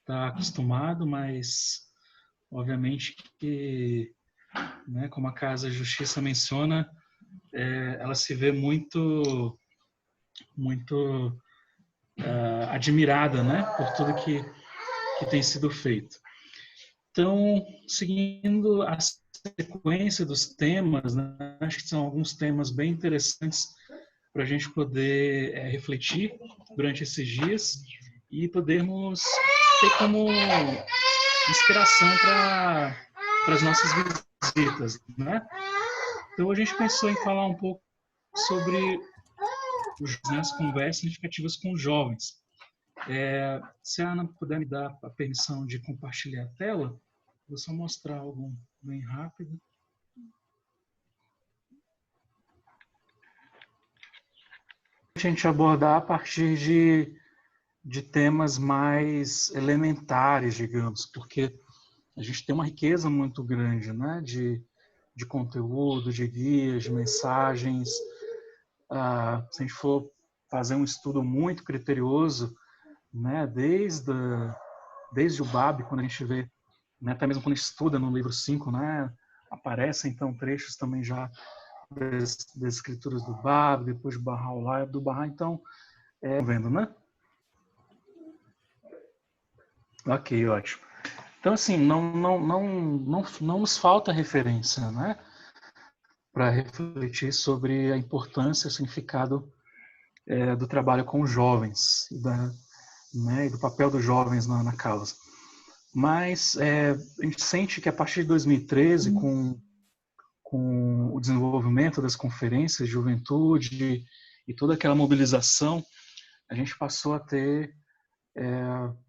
está acostumado, mas obviamente que, né, como a Casa de Justiça menciona, ela se vê muito admirada, né, por tudo que tem sido feito. Então, seguindo a sequência dos temas, né, acho que são alguns temas bem interessantes para a gente poder refletir durante esses dias e podermos ter como inspiração para as nossas visitas, né? Então a gente pensou em falar um pouco sobre as conversas significativas com os jovens. Se a Ana puder me dar a permissão de compartilhar a tela, vou só mostrar algo bem rápido. A gente abordar a partir de temas mais elementares, digamos, porque a gente tem uma riqueza muito grande, né, de conteúdo, de guias, de mensagens. Se a gente for fazer um estudo muito criterioso, né, desde o Bab, quando a gente vê, né, até mesmo quando a gente estuda no livro 5, né, aparecem então trechos também já das escrituras do Bab, depois do Bahá'u'lláh, do Bahá, então, vendo, né? Ok, ótimo. Então, assim, não nos falta referência, né, para refletir sobre a importância e o significado do trabalho com os jovens e do papel dos jovens na causa. Mas a gente sente que a partir de 2013, com o desenvolvimento das conferências de juventude e toda aquela mobilização, a gente passou a ter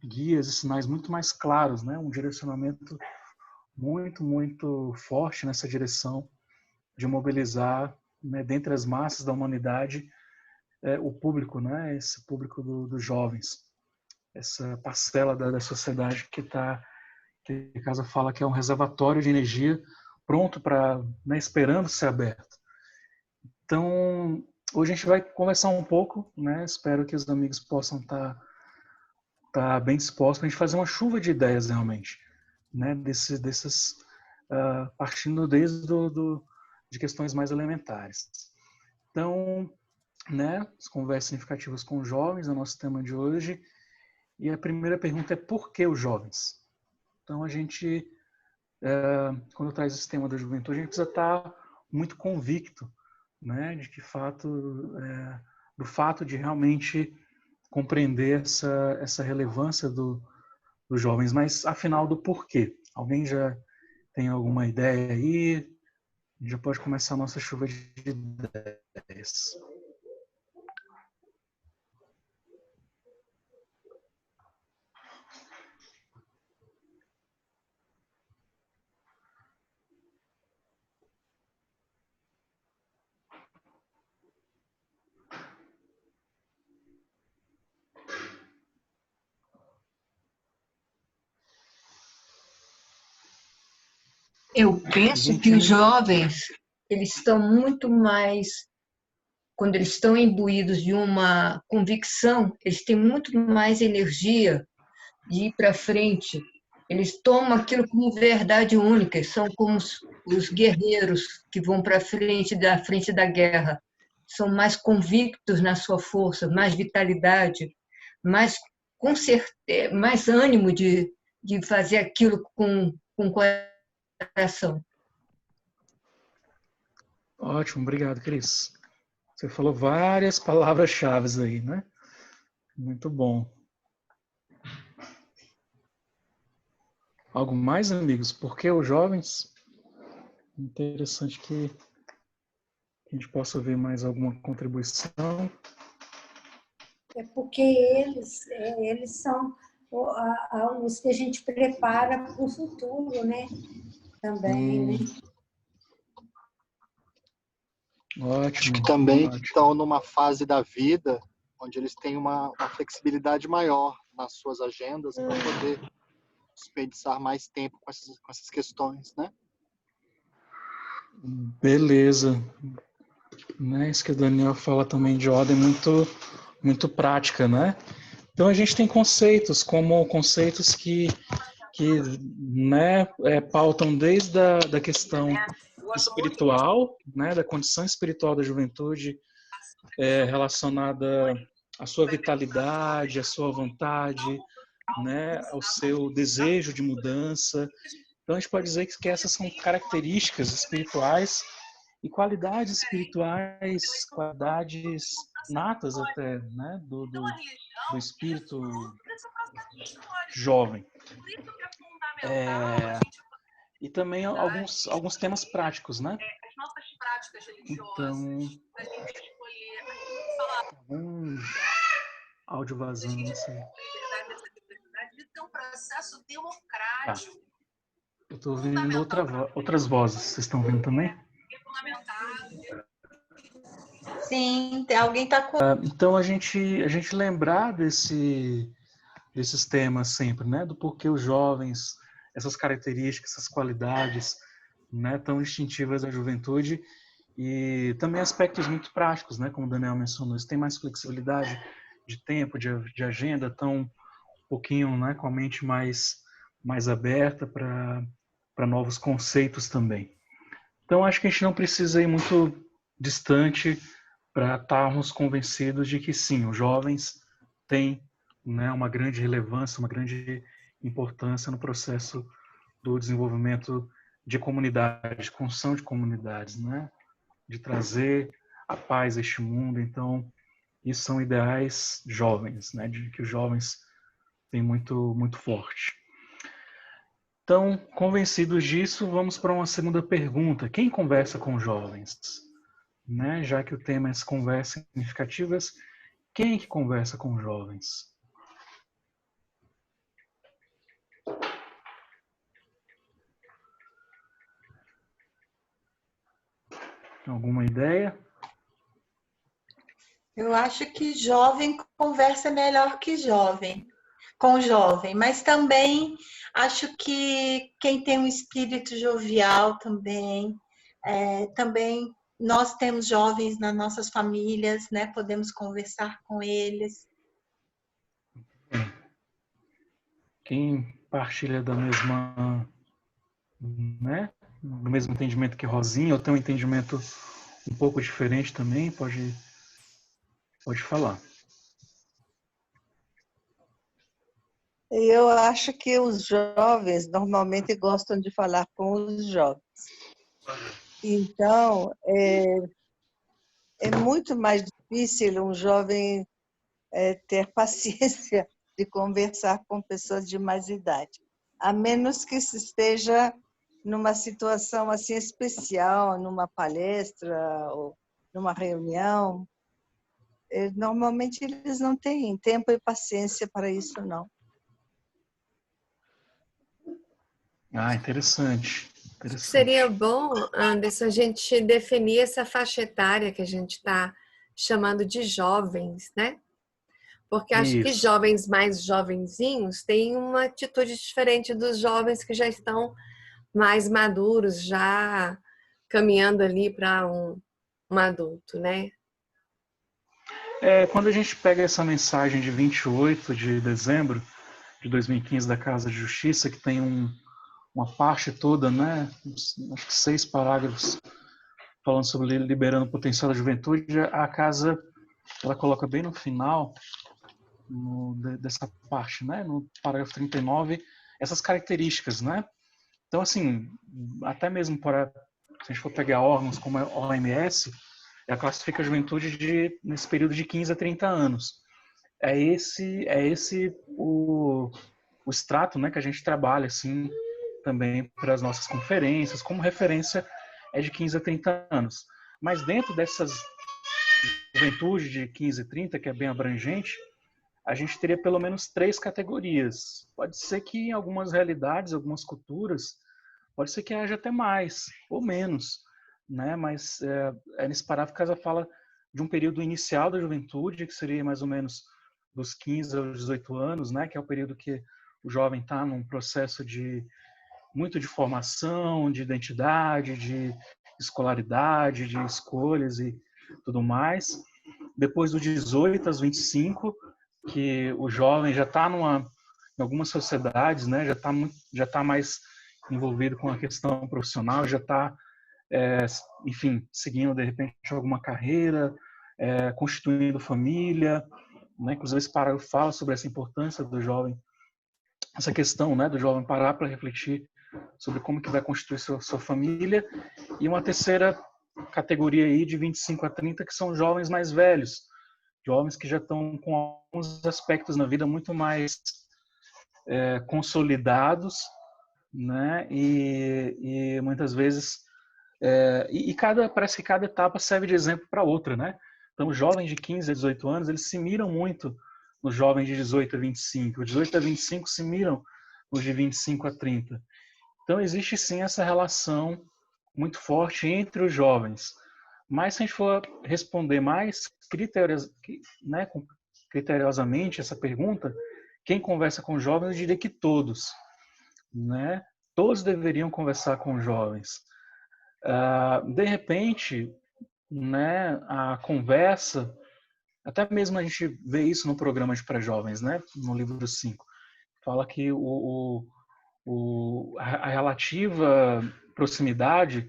guias e sinais muito mais claros, né? Um direcionamento muito forte nessa direção de mobilizar, né, dentre as massas da humanidade, o público, né? Esse público dos jovens, essa parcela da sociedade que a casa fala que é um reservatório de energia pronto para, né, esperando ser aberto. Então, hoje a gente vai conversar um pouco, né? Espero que os amigos possam estar bem dispostos para a gente fazer uma chuva de ideias realmente, né? Partindo desde de questões mais elementares. Então, né? As conversas significativas com os jovens é o nosso tema de hoje. E a primeira pergunta é: por que os jovens? Então, a gente, quando traz esse tema da juventude, a gente precisa estar muito convicto, né, de que do fato de realmente compreender essa relevância dos jovens. Mas, afinal, do porquê? Alguém já tem alguma ideia aí? Já pode começar a nossa chuva de ideias. Eu penso que os jovens, eles estão muito mais, quando eles estão imbuídos de uma convicção, eles têm muito mais energia de ir para frente. Eles tomam aquilo como verdade única, são como os guerreiros que vão para frente da guerra. São mais convictos na sua força, mais vitalidade, mais, mais ânimo de fazer aquilo com coração. Ótimo, obrigado, Cris. Você falou várias palavras-chave aí, né? Muito bom. Algo mais, amigos? Por que os jovens? Interessante que a gente possa ver mais alguma contribuição. É porque eles são os que a gente prepara para o futuro, né? Também, né? Ótimo. Acho que também estão numa fase da vida onde eles têm uma flexibilidade maior nas suas agendas para poder desperdiçar mais tempo com essas questões, né? Beleza. Né? Isso que o Daniel fala também de ordem muito prática, né? Então a gente tem conceitos como conceitos que né, pautam desde da questão espiritual, né, da condição espiritual da juventude, relacionada à sua vitalidade, à sua vontade, né, ao seu desejo de mudança. Então a gente pode dizer que essas são características espirituais e qualidades espirituais, qualidades natas até, né, do espírito jovem. E também alguns temas práticos, né? Então, áudio vazando, não sei. Ah, eu estou ouvindo outras vozes. Vocês estão ouvindo também? Sim, alguém está com... Então, a gente lembrar desses temas sempre, né? Do porquê os jovens, essas características, essas qualidades, né, tão instintivas da juventude, e também aspectos muito práticos, né? Como o Daniel mencionou, eles têm mais flexibilidade de tempo, de agenda, estão um pouquinho, né, com a mente mais aberta para novos conceitos também. Então, acho que a gente não precisa ir muito distante para estarmos convencidos de que sim, os jovens têm, né, uma grande relevância, uma grande importância no processo do desenvolvimento de comunidades, de construção de comunidades, né, de trazer a paz a este mundo. Então, isso são ideais jovens, né, de que os jovens têm muito forte. Então, convencidos disso, vamos para uma segunda pergunta. Quem conversa com jovens? Né? Já que o tema é as conversas significativas, quem que conversa com jovens? Alguma ideia? Eu acho que jovem conversa melhor que jovem, com jovem, mas também acho que quem tem um espírito jovial também, também nós temos jovens nas nossas famílias, né? Podemos conversar com eles. Quem partilha da mesma, né, do mesmo entendimento que Rosinha, ou tem um entendimento um pouco diferente também, pode falar. Eu acho que os jovens normalmente gostam de falar com os jovens. Então, é muito mais difícil um jovem ter paciência de conversar com pessoas de mais idade, a menos que se esteja numa situação assim especial, numa palestra ou numa reunião. Normalmente eles não têm tempo e paciência para isso, não. Ah, interessante. Seria bom, Anderson, a gente definir essa faixa etária que a gente está chamando de jovens, né? Porque acho que jovens mais jovenzinhos têm uma atitude diferente dos jovens que já estão mais maduros, já caminhando ali para um adulto, né? Quando a gente pega essa mensagem de 28 de dezembro de 2015 da Casa de Justiça, que tem uma parte toda, né, acho que 6 parágrafos, falando sobre liberando o potencial da juventude, a Casa ela coloca bem no final dessa parte, né, no parágrafo 39, essas características, né? Então, assim, até mesmo se a gente for pegar órgãos como a OMS, ela classifica a juventude nesse período de 15 a 30 anos. É esse o extrato, né, que a gente trabalha assim também para as nossas conferências, como referência é de 15 a 30 anos. Mas dentro dessas juventude de 15 a 30, que é bem abrangente, a gente teria pelo menos 3 categorias. Pode ser que em algumas realidades, algumas culturas, pode ser que haja até mais ou menos, né? Mas nesse parágrafo a casa fala de um período inicial da juventude, que seria mais ou menos dos 15 aos 18 anos, né? Que é o período que o jovem está num processo muito de formação, de identidade, de escolaridade, de escolhas e tudo mais. Depois dos 18 aos 25, que o jovem já está em algumas sociedades, né, já tá mais envolvido com a questão profissional, já está, enfim, seguindo de repente alguma carreira, constituindo família, né? Inclusive esse parágrafo fala sobre essa importância do jovem, essa questão, né, do jovem parar para refletir sobre como que vai constituir sua família. E uma terceira categoria aí de 25 a 30, que são jovens mais velhos, jovens que já estão com alguns aspectos na vida muito mais consolidados, né? E muitas vezes parece que cada etapa serve de exemplo para outra, né? Então, os jovens de 15 a 18 anos, eles se miram muito nos jovens de 18 a 25, os 18 a 25 se miram nos de 25 a 30. Então, existe sim essa relação muito forte entre os jovens. Mas se a gente for responder mais criteriosamente essa pergunta, quem conversa com jovens, eu diria que todos, né? Todos deveriam conversar com jovens. De repente, né, a conversa, até mesmo a gente vê isso no programa de pré-jovens, né, no livro 5, fala que a relativa proximidade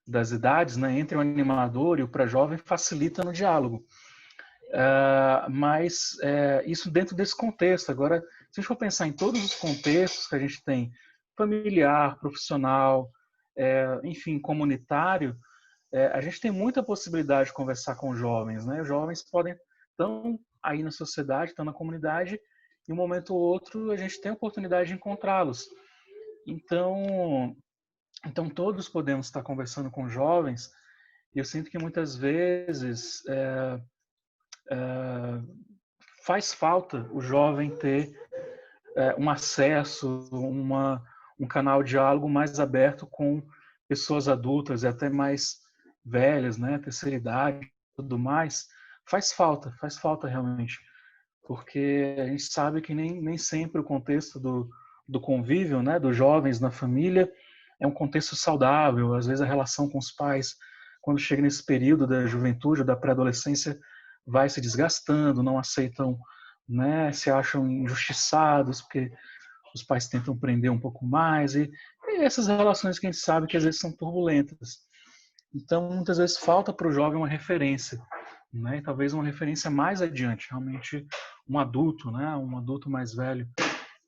das idades, né, entre o animador e o pré-jovem facilita no diálogo. Mas isso dentro desse contexto. Agora, se a gente for pensar em todos os contextos que a gente tem, familiar, profissional, enfim, comunitário, a gente tem muita possibilidade de conversar com jovens, né? Os jovens estão aí na sociedade, estão na comunidade, e um momento ou outro a gente tem a oportunidade de encontrá-los. Então todos podemos estar conversando com jovens, e eu sinto que muitas vezes faz falta o jovem ter um acesso, um canal de diálogo mais aberto com pessoas adultas e até mais velhas, né, terceira idade, tudo mais. Faz falta realmente, porque a gente sabe que nem sempre o contexto do convívio, né, dos jovens na família é um contexto saudável. Às vezes a relação com os pais, quando chega nesse período da juventude ou da pré-adolescência, vai se desgastando, não aceitam, né, se acham injustiçados porque os pais tentam prender um pouco mais, e essas relações que a gente sabe que às vezes são turbulentas. Então, muitas vezes falta para o jovem uma referência, né, e talvez uma referência mais adiante, realmente um adulto, né, um adulto mais velho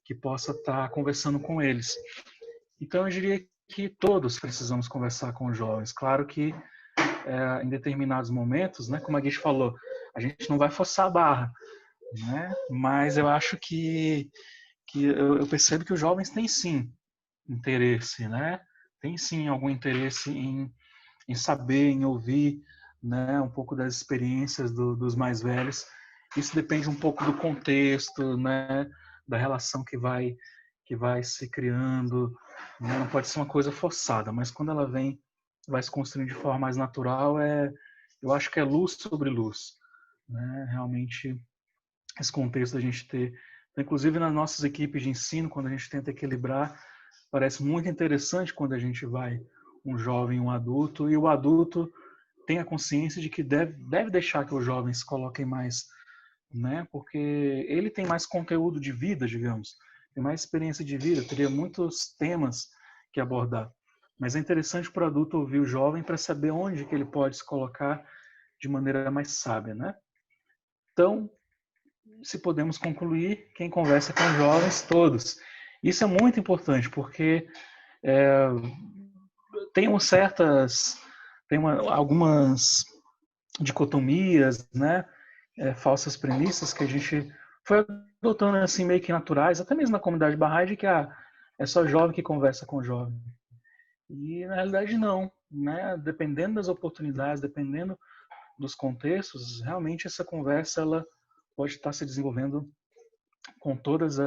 que possa estar conversando com eles. Então, eu diria que todos precisamos conversar com os jovens. Claro que em determinados momentos, né, como a Guiche falou, a gente não vai forçar a barra, né, mas eu acho que eu percebo que os jovens têm sim interesse, né, tem sim algum interesse em saber, em ouvir, né, um pouco das experiências dos mais velhos. Isso depende um pouco do contexto, né, da relação que vai se criando, né? Não pode ser uma coisa forçada, mas quando ela vai se construindo de forma mais natural, eu acho que é luz sobre luz, né? Realmente esse contexto da gente ter, inclusive nas nossas equipes de ensino, quando a gente tenta equilibrar, parece muito interessante quando a gente vai um jovem e um adulto, e o adulto tem a consciência de que deve deixar que os jovens se coloquem mais, né? Porque ele tem mais conteúdo de vida, digamos, tem mais experiência de vida, teria muitos temas que abordar. Mas é interessante para o adulto ouvir o jovem para saber onde que ele pode se colocar de maneira mais sábia, né? Então, se podemos concluir, quem conversa com os jovens, todos. Isso é muito importante, porque tem algumas dicotomias, né? Falsas premissas que a gente foi adotando assim meio que naturais, até mesmo na comunidade Bahá'í, de que é só jovem que conversa com jovem. E na realidade não, né? Dependendo das oportunidades, dependendo dos contextos, realmente essa conversa ela pode estar se desenvolvendo com todas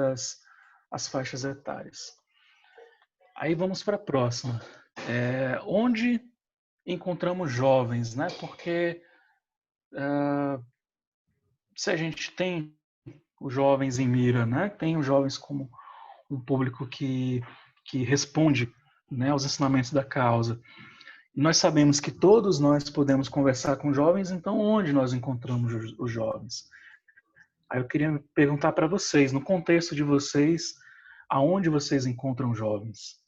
as faixas etárias. Aí vamos para a próxima. Onde encontramos jovens, né? Porque se a gente tem os jovens em mira, né? Tem os jovens como um público que responde, né, aos ensinamentos da causa. Nós sabemos que todos nós podemos conversar com jovens, então onde nós encontramos os jovens? Aí eu queria perguntar para vocês, no contexto de vocês, aonde vocês encontram jovens?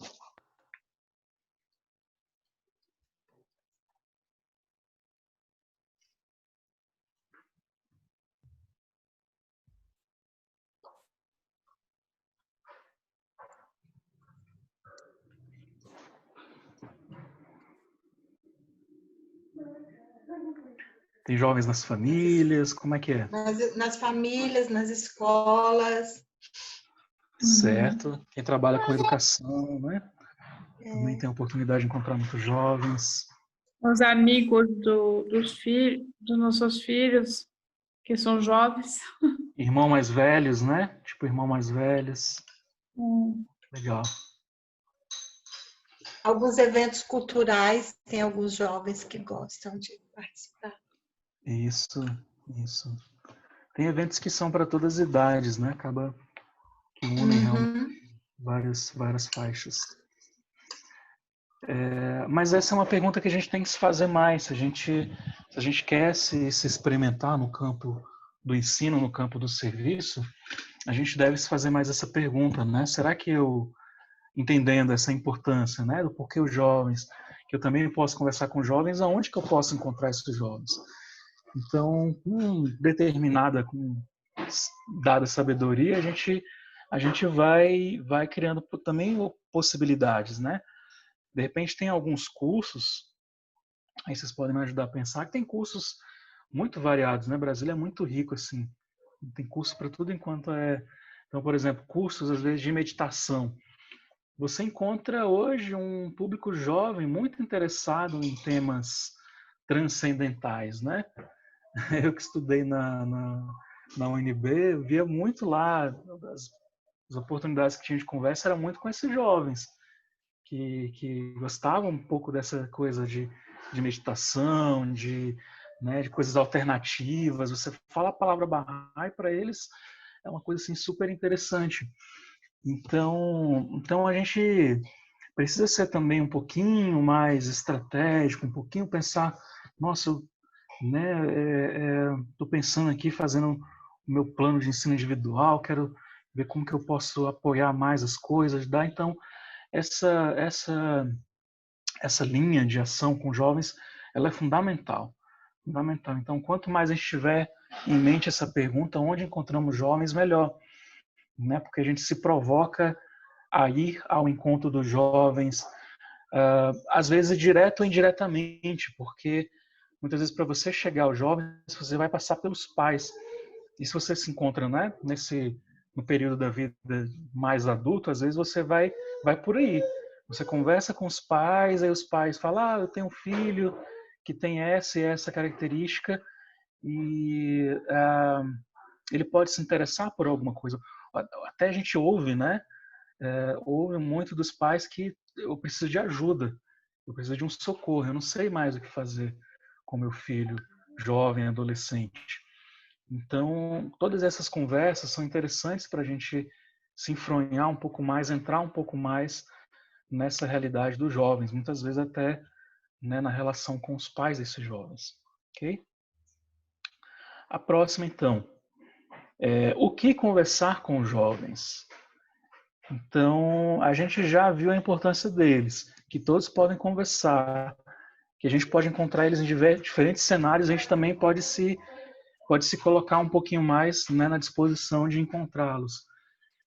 Tem jovens nas famílias? Como é que é? Nas famílias, nas escolas. Certo. Quem trabalha com educação, né? Também tem a oportunidade de encontrar muitos jovens. Os amigos dos nossos filhos, que são jovens. Irmãos mais velhos, né? Tipo, irmãos mais velhos. Legal. Alguns eventos culturais, tem alguns jovens que gostam de participar. Isso. Tem eventos que são para todas as idades, né? Acaba que unem várias faixas. Mas essa é uma pergunta que a gente tem que se fazer mais. Se a gente quer se experimentar no campo do ensino, no campo do serviço, a gente deve se fazer mais essa pergunta, né? Será que eu, entendendo essa importância, né, do porquê os jovens, que eu também posso conversar com jovens, aonde que eu posso encontrar esses jovens? Então, com dada sabedoria, a gente vai criando também possibilidades, né? De repente tem alguns cursos, aí vocês podem me ajudar a pensar, que tem cursos muito variados, né? Brasília é muito rico, assim. Tem curso para tudo enquanto é... Então, por exemplo, cursos, às vezes, de meditação. Você encontra hoje um público jovem muito interessado em temas transcendentais, né? Eu que estudei na UNB, eu via muito lá, as oportunidades que tinha de conversa era muito com esses jovens, que gostavam um pouco dessa coisa de meditação, né, de coisas alternativas. Você fala a palavra Bahá'í, para eles é uma coisa assim, super interessante. Então a gente precisa ser também um pouquinho mais estratégico, um pouquinho pensar, nossa, estou pensando aqui, fazendo o meu plano de ensino individual, quero ver como que eu posso apoiar mais as coisas, dar. Então, essa linha de ação com jovens, ela é fundamental. Então, quanto mais a gente tiver em mente essa pergunta, onde encontramos jovens, melhor, né? Porque a gente se provoca a ir ao encontro dos jovens, às vezes direto ou indiretamente, porque muitas vezes para você chegar aos jovens, você vai passar pelos pais. E se você se encontra, né, no período da vida mais adulto, às vezes você vai por aí. Você conversa com os pais, aí os pais falam, eu tenho um filho que tem essa e essa característica, e ele pode se interessar por alguma coisa. Até a gente ouve, né? Ouve muito dos pais que eu preciso de ajuda, eu preciso de um socorro, eu não sei mais o que fazer com meu filho jovem, adolescente. Então, todas essas conversas são interessantes para a gente se enfronhar um pouco mais, entrar um pouco mais nessa realidade dos jovens, muitas vezes até, né, na relação com os pais desses jovens. Ok? A próxima, então. O que conversar com os jovens? Então, a gente já viu a importância deles, que todos podem conversar, que a gente pode encontrar eles em diferentes cenários, a gente também pode se colocar um pouquinho mais, né, na disposição de encontrá-los.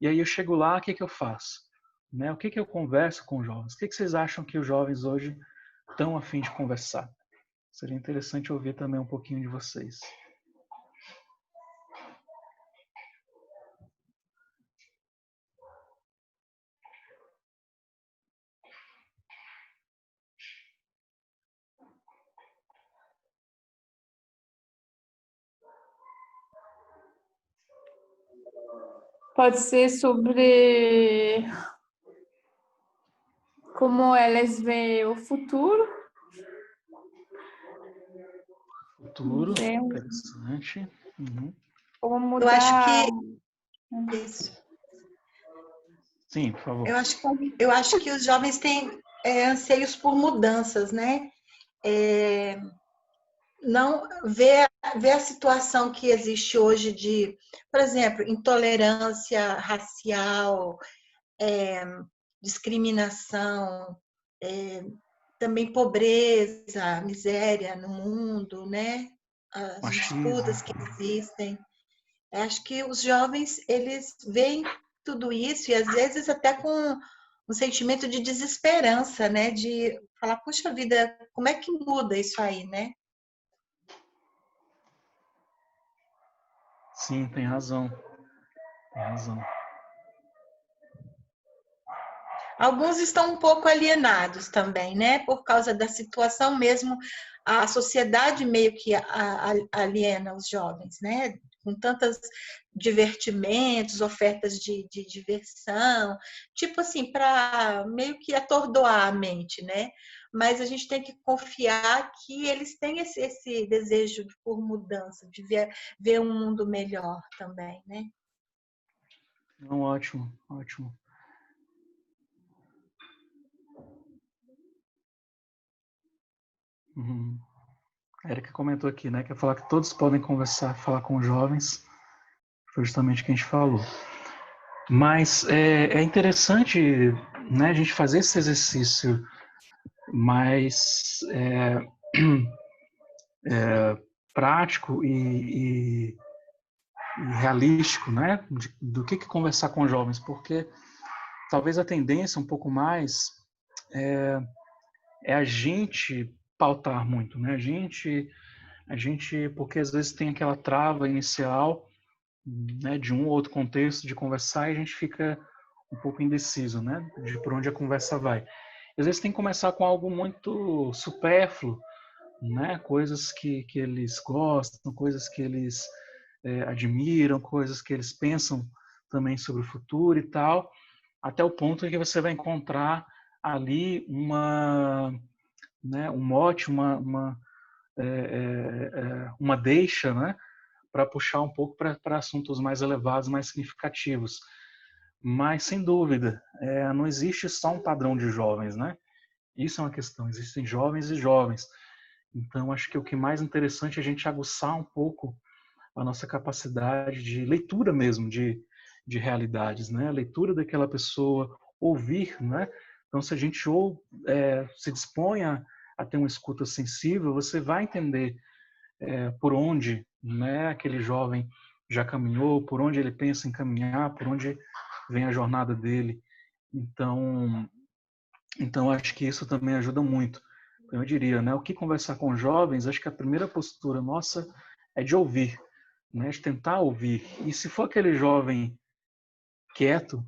E aí eu chego lá, o que eu faço? Né? O que eu converso com os jovens? O que vocês acham que os jovens hoje estão a fim de conversar? Seria interessante ouvir também um pouquinho de vocês. Pode ser sobre como elas veem o futuro. Futuro, interessante. Como mudar... Eu acho que... Isso. Sim, por favor. Eu acho que os jovens têm anseios por mudanças, né? Não ver ver a situação que existe hoje de, por exemplo, intolerância racial, discriminação, também pobreza, miséria no mundo, né? As Machismo. disputas que existem. Acho que os jovens, eles veem tudo isso e às vezes até com um sentimento de desesperança, né? De falar, puxa vida, como é que muda isso aí, né? Sim, tem razão. Tem razão. Alguns estão um pouco alienados também, né? Por causa da situação mesmo, a sociedade meio que aliena os jovens, né? Com tantos divertimentos, ofertas de diversão, tipo assim, para meio que atordoar a mente, né? Mas a gente tem que confiar que eles têm esse desejo por mudança, de ver um mundo melhor também, né? Não, ótimo, ótimo. A Erika comentou aqui, né, que é falar que todos podem conversar, falar com jovens, foi justamente o que a gente falou. Mas é interessante, né, a gente fazer esse exercício mais prático e realístico, né, do que conversar com jovens, porque talvez a tendência um pouco mais é a gente pautar muito, né, a gente, porque às vezes tem aquela trava inicial, né, de um ou outro contexto de conversar e a gente fica um pouco indeciso, né, de por onde a conversa vai. Às vezes tem que começar com algo muito supérfluo, né, coisas que eles gostam, coisas que eles admiram, coisas que eles pensam também sobre o futuro e tal, até o ponto em que você vai encontrar ali né, um mote, uma deixa, né, para puxar um pouco para assuntos mais elevados, mais significativos. Mas, sem dúvida, não existe só um padrão de jovens, né? Isso é uma questão. Existem jovens e jovens. Então, acho que o que é mais interessante é a gente aguçar um pouco a nossa capacidade de leitura mesmo, de realidades, né? A leitura daquela pessoa, ouvir, né? Então, se a gente se dispõe a ter uma escuta sensível, você vai entender por onde, né, aquele jovem já caminhou, por onde ele pensa em caminhar, por onde vem a jornada dele. Então acho que isso também ajuda muito. Eu diria, né, o que conversar com jovens, acho que a primeira postura nossa é de ouvir, né, de tentar ouvir. E se for aquele jovem quieto,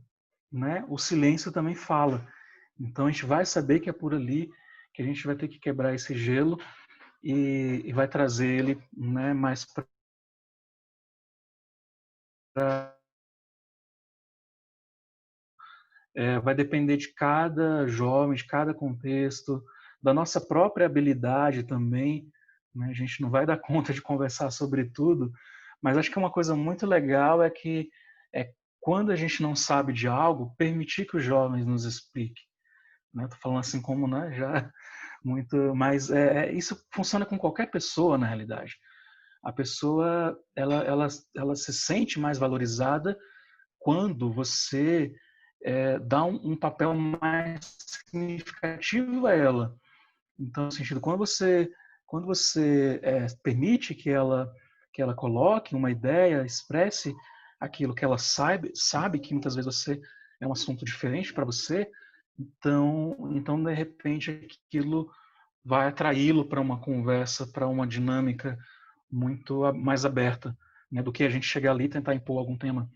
né, o silêncio também fala. Então a gente vai saber que é por ali que a gente vai ter que quebrar esse gelo e vai trazer ele, né, mais para vai depender de cada jovem, de cada contexto, da nossa própria habilidade também, né? A gente não vai dar conta de conversar sobre tudo, mas acho que uma coisa muito legal é que quando a gente não sabe de algo, permitir que os jovens nos expliquem, né? Tô falando assim como, né, já muito, mas isso funciona com qualquer pessoa na realidade. A pessoa ela se sente mais valorizada quando você dá um papel mais significativo a ela. Então, no sentido, quando você permite que ela coloque uma ideia, expresse aquilo que ela sabe que muitas vezes você é um assunto diferente para você, então de repente aquilo vai atraí-lo para uma conversa, para uma dinâmica muito mais aberta, né, do que a gente chegar ali e tentar impor algum tema.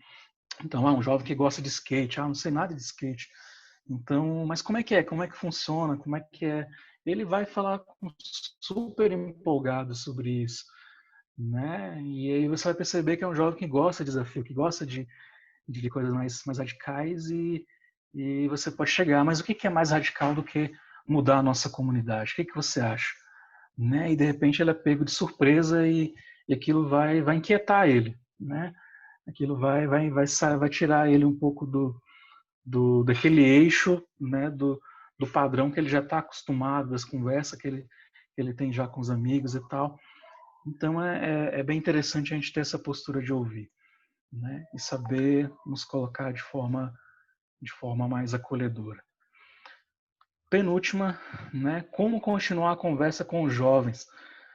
Então, um jovem que gosta de skate, não sei nada de skate. Então, mas como é que é? Como é que funciona? Como é que é? Ele vai falar super empolgado sobre isso, né? E aí você vai perceber que é um jovem que gosta de desafio, que gosta de coisas mais radicais e você pode chegar. Mas o que é mais radical do que mudar a nossa comunidade? O que você acha? Né? E de repente ele é pego de surpresa e aquilo vai inquietar ele, né? Aquilo vai tirar ele um pouco daquele eixo, né? Do padrão que ele já está acostumado, das conversas que ele tem já com os amigos e tal. Então é bem interessante a gente ter essa postura de ouvir, né? E saber nos colocar de forma mais acolhedora. Penúltima, né? Como continuar a conversa com os jovens?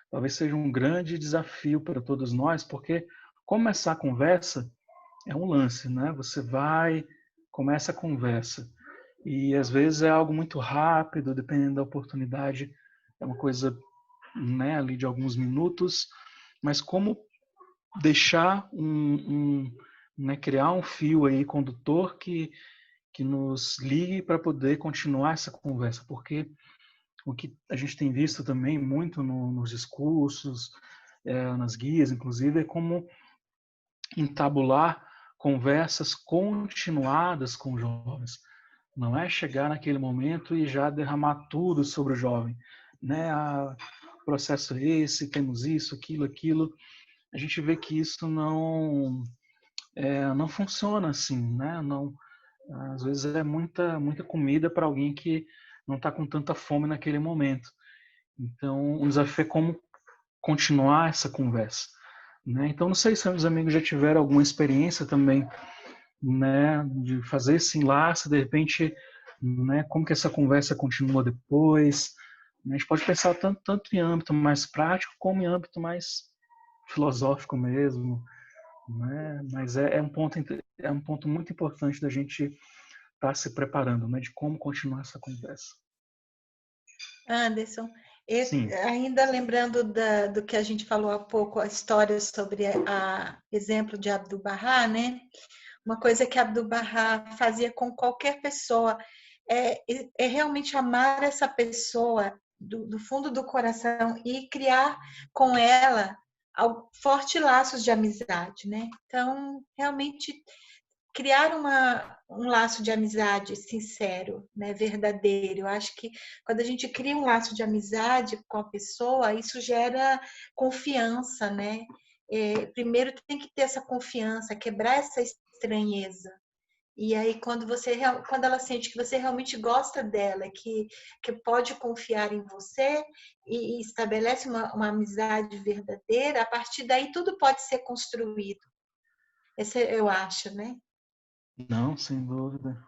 Talvez seja um grande desafio para todos nós, porque começar a conversa é um lance, né? Você começa a conversa. E às vezes é algo muito rápido, dependendo da oportunidade, é uma coisa, né, ali de alguns minutos, mas como deixar né, criar um fio aí condutor que nos ligue para poder continuar essa conversa, porque o que a gente tem visto também muito nos discursos, nas guias, inclusive, é como entabular conversas continuadas com jovens. Não é chegar naquele momento e já derramar tudo sobre o jovem, né? O processo é esse, temos isso, aquilo. A gente vê que isso não funciona assim, né? Não, às vezes é muita comida para alguém que não está com tanta fome naquele momento. Então, o desafio é como continuar essa conversa, né? Então, não sei se meus amigos já tiveram alguma experiência também, né, de fazer esse enlace, de repente, né, como que essa conversa continua depois. A gente pode pensar tanto em âmbito mais prático como em âmbito mais filosófico mesmo, né? Mas é um ponto muito importante da gente estar se preparando, né, de como continuar essa conversa. Anderson, Sim. ainda lembrando do que a gente falou há pouco, a história sobre a exemplo de Abdu'l-Bahá, né? Uma coisa que Abdu'l-Bahá fazia com qualquer pessoa é realmente amar essa pessoa do fundo do coração e criar com ela fortes laços de amizade, né? Então, realmente criar um laço de amizade sincero, né, verdadeiro. Eu acho que quando a gente cria um laço de amizade com a pessoa, isso gera confiança, né? Primeiro tem que ter essa confiança, quebrar essa estranheza. E aí quando ela sente que você realmente gosta dela, que pode confiar em você e estabelece uma amizade verdadeira, a partir daí tudo pode ser construído. Esse eu acho, né? Não, sem dúvida.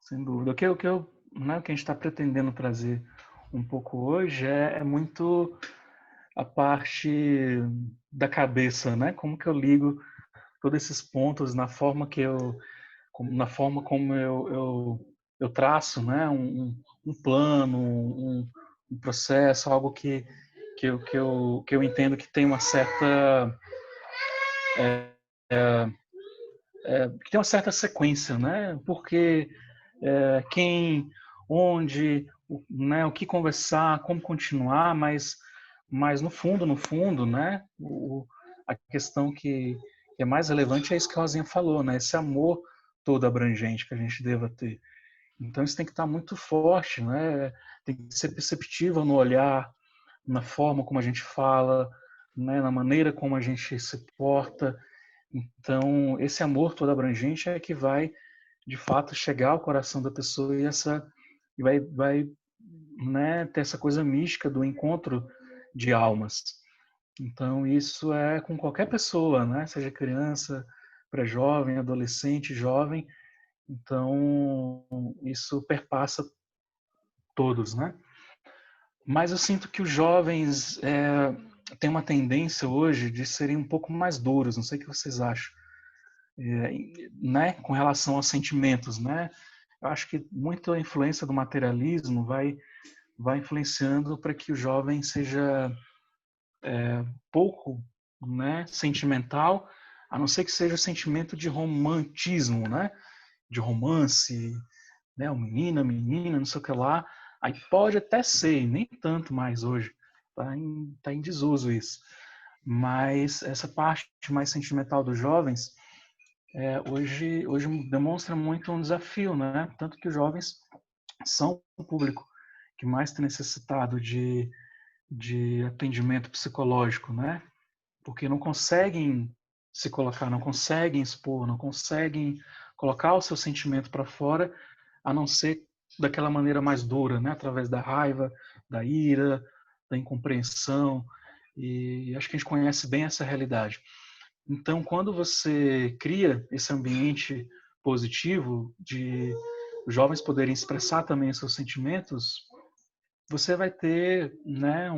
Sem dúvida. O que né, o que a gente está pretendendo trazer um pouco hoje é muito a parte da cabeça, né? Como que eu ligo todos esses pontos na forma como eu traço, né? Um plano, um processo, algo que eu entendo que tem uma certa que tem uma certa sequência, né? Porque quem, onde, né? O que conversar, como continuar, mas no fundo, né? A questão que é mais relevante é isso que a Rosinha falou, né? Esse amor todo abrangente que a gente deva ter. Então isso tem que estar muito forte, né? Tem que ser perceptível no olhar, na forma como a gente fala, né? Na maneira como a gente se porta. Então, esse amor todo abrangente é que vai, de fato, chegar ao coração da pessoa e vai né, ter essa coisa mística do encontro de almas. Então, isso é com qualquer pessoa, né? Seja criança, pré-jovem, adolescente, jovem. Então, isso perpassa todos, né? Mas eu sinto que os jovens têm uma tendência hoje de serem um pouco mais duros. Não sei o que vocês acham. Né, com relação aos sentimentos, né? Eu acho que muita influência do materialismo vai influenciando para que o jovem seja pouco, né, sentimental, a não ser que seja o sentimento de romantismo, né? De romance, né? O menino, a menina, não sei o que lá. Aí pode até ser, nem tanto mais hoje. Tá em desuso isso. Mas essa parte mais sentimental dos jovens hoje demonstra muito um desafio, né? Tanto que os jovens são o público que mais tem necessitado de atendimento psicológico, né? Porque não conseguem se colocar, não conseguem expor, não conseguem colocar o seu sentimento para fora, a não ser daquela maneira mais dura, né? Através da raiva, da ira, da incompreensão. E acho que a gente conhece bem essa realidade. Então, quando você cria esse ambiente positivo de os jovens poderem expressar também os seus sentimentos, você vai ter, né,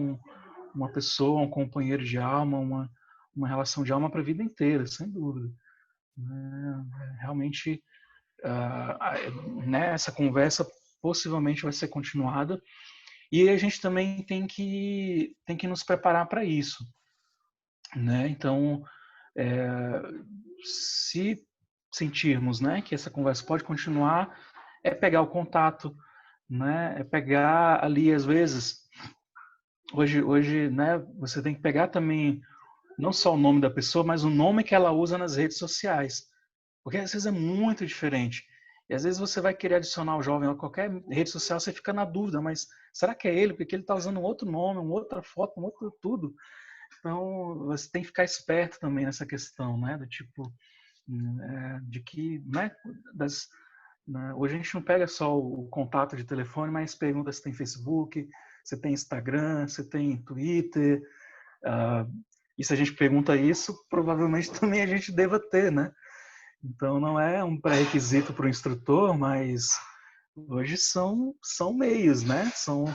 uma pessoa, um companheiro de alma, uma relação de alma para a vida inteira, sem dúvida. Realmente, né, essa conversa possivelmente vai ser continuada e a gente também tem que nos preparar para isso, né? Então, se sentirmos, né, que essa conversa pode continuar, é pegar o contato, né? É pegar ali às vezes hoje, né, você tem que pegar também não só o nome da pessoa, mas o nome que ela usa nas redes sociais. Porque às vezes é muito diferente. E às vezes você vai querer adicionar o jovem a qualquer rede social, você fica na dúvida, mas será que é ele? Porque ele está usando um outro nome, uma outra foto, um outro tudo. Então, você tem que ficar esperto também nessa questão, né? Do tipo, de que, né? Hoje a gente não pega só o contato de telefone, mas pergunta se tem Facebook, se tem Instagram, se tem Twitter. E se a gente pergunta isso, provavelmente também a gente deva ter, né? Então não é um pré-requisito para o instrutor, mas hoje são meios, né? São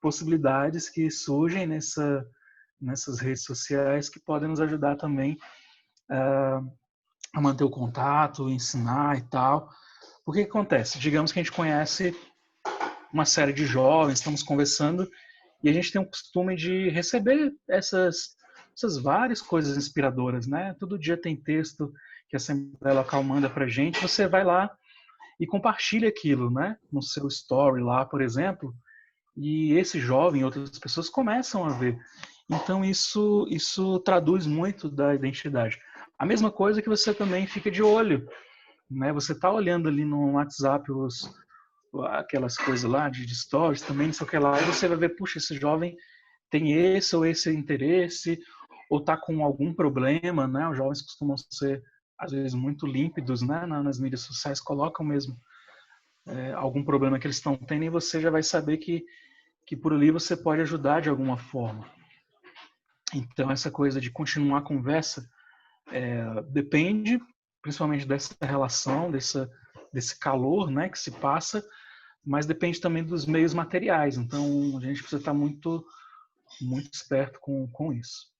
possibilidades que surgem nessas redes sociais que podem nos ajudar também a manter o contato, ensinar e tal. O que acontece? Digamos que a gente conhece uma série de jovens, estamos conversando e a gente tem o costume de receber essas várias coisas inspiradoras, né? Todo dia tem texto que a Assembleia Local manda para a gente, você vai lá e compartilha aquilo, né? No seu story lá, por exemplo, e esse jovem e outras pessoas começam a ver. Então isso traduz muito da identidade. A mesma coisa que você também fica de olho, né? Você está olhando ali no WhatsApp aquelas coisas lá de stories também, não sei o que lá, e você vai ver, puxa, esse jovem tem esse ou esse interesse, ou está com algum problema, né? Os jovens costumam ser, às vezes, muito límpidos, né? Nas mídias sociais, colocam mesmo algum problema que eles estão tendo e você já vai saber que por ali você pode ajudar de alguma forma. Então, essa coisa de continuar a conversa depende, principalmente dessa relação, desse calor, né, que se passa, mas depende também dos meios materiais. Então, a gente precisa estar muito esperto com isso.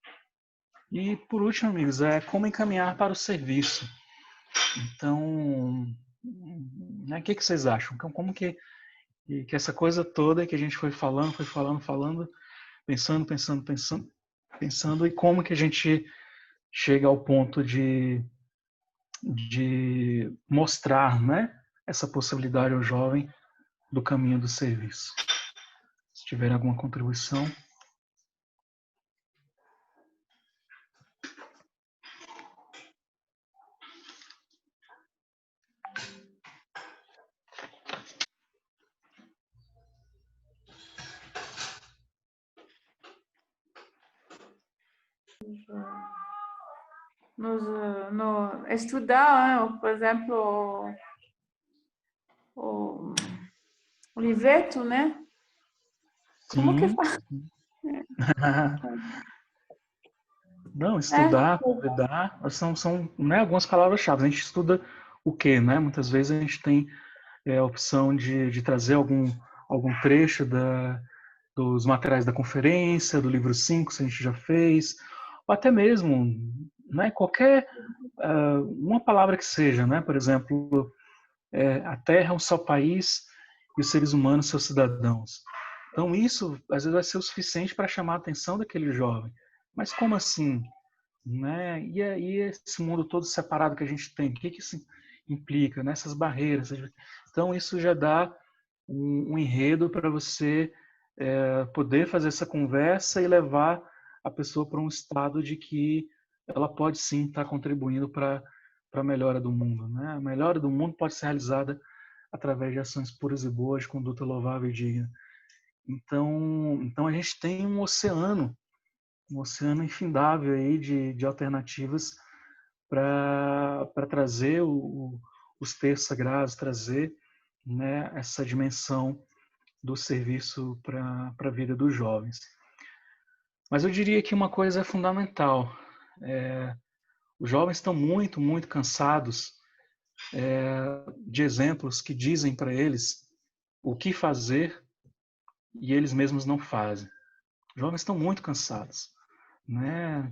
E, por último, amigos, como encaminhar para o serviço. Então, né, o que vocês acham? Então, como que essa coisa toda que a gente foi falando, pensando, e como que a gente chega ao ponto de mostrar, né, essa possibilidade ao jovem do caminho do serviço. Se tiver alguma contribuição. Estudar, por exemplo, o livreto, né? Como que faz? Não, estudar, convidar, são né, algumas palavras-chave. A gente estuda o quê, né? Muitas vezes a gente tem a opção de trazer algum trecho dos materiais da conferência, do livro 5, se a gente já fez, ou até mesmo, né, qualquer, uma palavra que seja, né? Por exemplo, a Terra é um só país e os seres humanos seus cidadãos. Então isso, às vezes, vai ser o suficiente para chamar a atenção daquele jovem. Mas como assim? Né? E aí esse mundo todo separado que a gente tem, o que isso implica, né? Essas barreiras. Então isso já dá um enredo para você poder fazer essa conversa e levar a pessoa para um estado de que ela pode sim estar contribuindo para a melhora do mundo. Né? A melhora do mundo pode ser realizada através de ações puras e boas, de conduta louvável e digna. Então a gente tem um oceano infindável aí de alternativas para trazer os textos sagrados, trazer, né, essa dimensão do serviço para a vida dos jovens. Mas eu diria que uma coisa é fundamental. Os jovens estão muito, muito cansados de exemplos que dizem para eles o que fazer e eles mesmos não fazem. Os jovens estão muito cansados, né?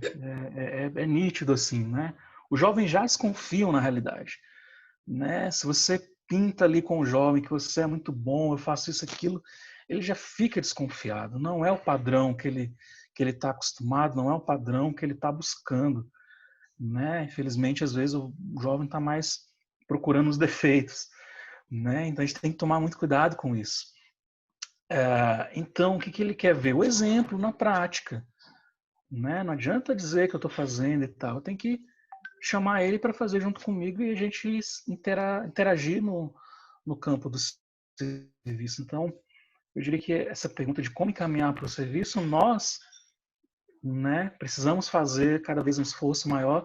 É nítido assim, né? Os jovens já desconfiam na realidade, né? Se você pinta ali com o jovem que você é muito bom, eu faço isso, aquilo, ele já fica desconfiado. Não é o padrão que ele está acostumado, não é o padrão que ele está buscando, né? Infelizmente, às vezes o jovem está mais procurando os defeitos, né? Então a gente tem que tomar muito cuidado com isso. Então, o que ele quer ver? O exemplo na prática, né? Não adianta dizer que eu estou fazendo e tal. Eu tenho que chamar ele para fazer junto comigo e a gente interagir no campo do serviço. Então, eu diria que essa pergunta de como encaminhar para o serviço, nós, né, precisamos fazer cada vez um esforço maior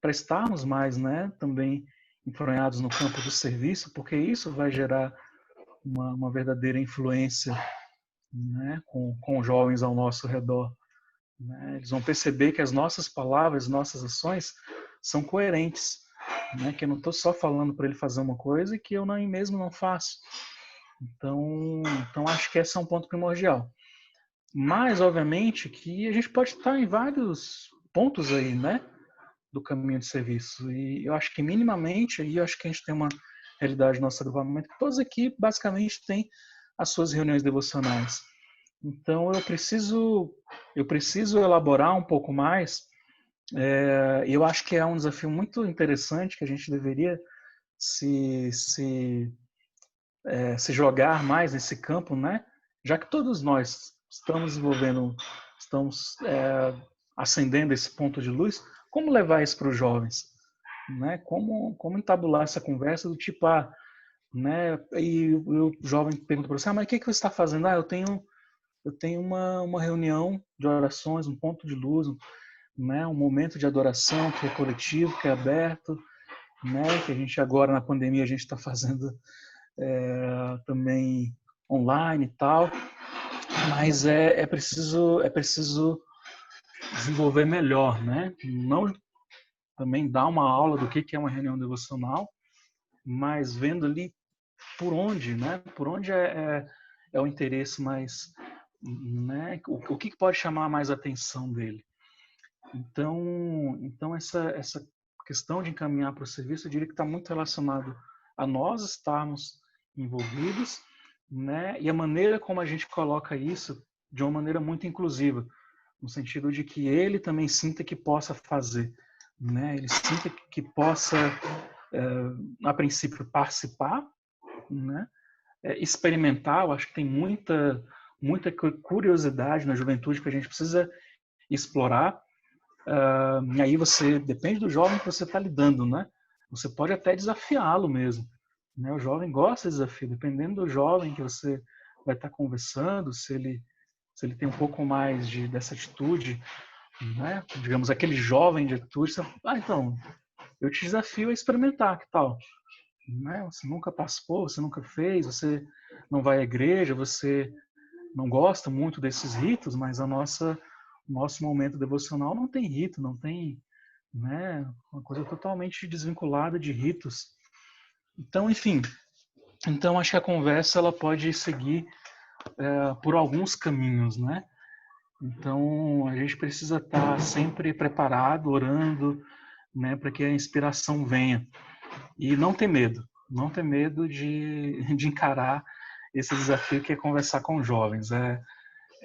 para estarmos mais, né, também enfronhados no campo do serviço, porque isso vai gerar uma verdadeira influência, né, com os jovens ao nosso redor. Né? Eles vão perceber que as nossas palavras, nossas ações são coerentes, né? Que eu não estou só falando para ele fazer uma coisa e que eu mesmo não faço. Então acho que esse é um ponto primordial. Mas, obviamente, que a gente pode estar em vários pontos aí, né, do caminho de serviço. E eu acho que minimamente aí, eu acho que a gente tem uma realidade no nosso agrupamento que todos aqui basicamente têm as suas reuniões devocionais. Então eu preciso elaborar um pouco mais. Eu acho que é um desafio muito interessante que a gente deveria se jogar mais nesse campo, né? Já que todos nós estamos acendendo esse ponto de luz, como levar isso para os jovens, né? Como entabular essa conversa do tipo, né? E o jovem pergunta para você, mas o que você está fazendo? Eu tenho uma reunião de orações, um ponto de luz, né? Um momento de adoração que é coletivo, que é aberto, né? Que a gente agora na pandemia a gente está fazendo também online e tal, mas é preciso desenvolver melhor, né? Não também dar uma aula do que é uma reunião devocional, mas vendo ali por onde, né? Por onde é o interesse mais, né? O que pode chamar mais a atenção dele. Então essa questão de encaminhar para o serviço, eu diria que está muito relacionado a nós estarmos envolvidos, né? E a maneira como a gente coloca isso de uma maneira muito inclusiva, no sentido de que ele também sinta que possa fazer, né? Ele sinta que possa, a princípio, participar, né? Experimentar. Eu acho que tem muita curiosidade na juventude que a gente precisa explorar. E aí depende do jovem que você está lidando, né? Você pode até desafiá-lo mesmo, né? O jovem gosta de desafio, dependendo do jovem que você vai estar conversando, se ele tem um pouco mais dessa atitude, né? Digamos, aquele jovem de atitude, então, eu te desafio a experimentar, que tal? Né? Você nunca participou, você nunca fez, você não vai à igreja, você não gosta muito desses ritos, mas o nosso momento devocional não tem rito, não tem, né, uma coisa totalmente desvinculada de ritos. Então, enfim, acho que a conversa ela pode seguir por alguns caminhos, né? Então a gente precisa estar sempre preparado, orando, né, para que a inspiração venha e não ter medo de encarar esse desafio que é conversar com jovens. É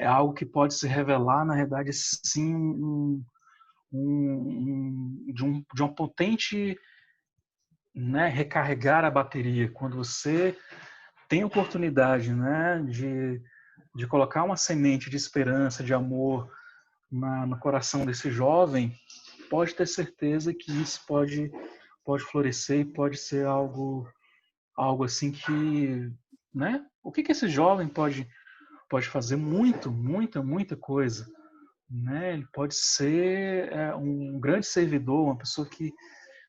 algo que pode se revelar, na realidade, sim, de uma potente, né, recarregar a bateria. Quando você tem oportunidade, né, de colocar uma semente de esperança, de amor no coração desse jovem, pode ter certeza que isso pode florescer e pode ser algo assim que, né? O que esse jovem pode fazer? Muita coisa, né? Ele pode ser um grande servidor, uma pessoa que,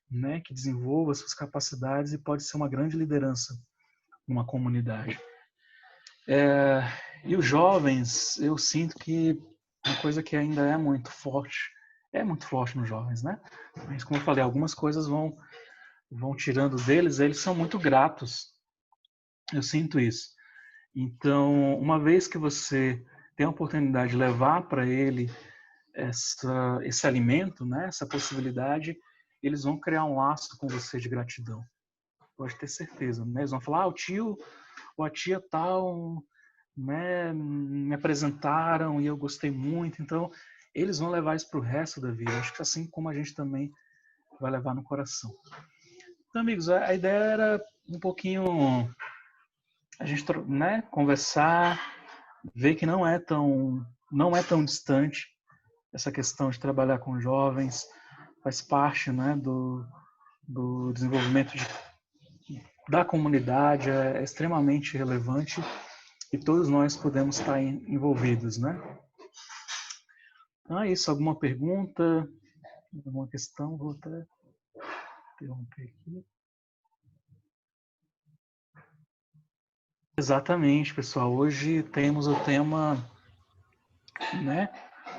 né, que desenvolva suas capacidades e pode ser uma grande liderança numa comunidade. E os jovens, eu sinto que uma coisa que ainda é muito forte nos jovens, né? Mas, como eu falei, algumas coisas vão tirando deles, eles são muito gratos. Eu sinto isso. Então, uma vez que você tem a oportunidade de levar para ele esse alimento, né, essa possibilidade, eles vão criar um laço com você de gratidão. Pode ter certeza, né? Eles vão falar, o tio ou a tia tal, né, me apresentaram e eu gostei muito. Então, eles vão levar isso para o resto da vida. Acho que assim como a gente também vai levar no coração. Então, amigos, a ideia era um pouquinho a gente, né, conversar, ver que não é tão distante essa questão de trabalhar com jovens, faz parte, né, do desenvolvimento da comunidade, é extremamente relevante e todos nós podemos estar envolvidos, né? Então é isso, alguma pergunta, alguma questão? Vou até interromper aqui. Exatamente, pessoal. Hoje temos o tema, né?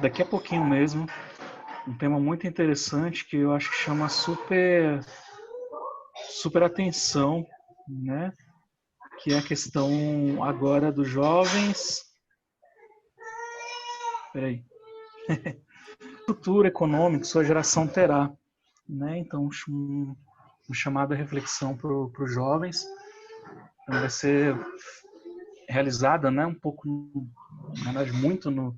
Daqui a pouquinho mesmo, um tema muito interessante que eu acho que chama super atenção, né? Que é a questão agora dos jovens. Peraí. Futuro econômico sua geração terá, né? Então, um chamado à reflexão para os jovens vai ser realizada, né? Um pouco, na verdade, muito no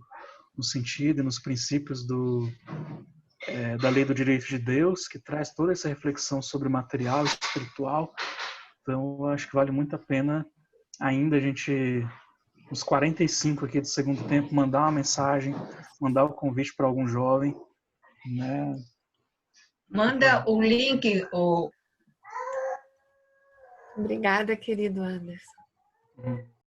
sentido e nos princípios da lei do direito de Deus, que traz toda essa reflexão sobre o material e espiritual. Então, eu acho que vale muito a pena ainda a gente, uns 45 aqui do segundo tempo, mandar uma mensagem, mandar o convite para algum jovem, né? Manda o link. Obrigada, querido Anderson.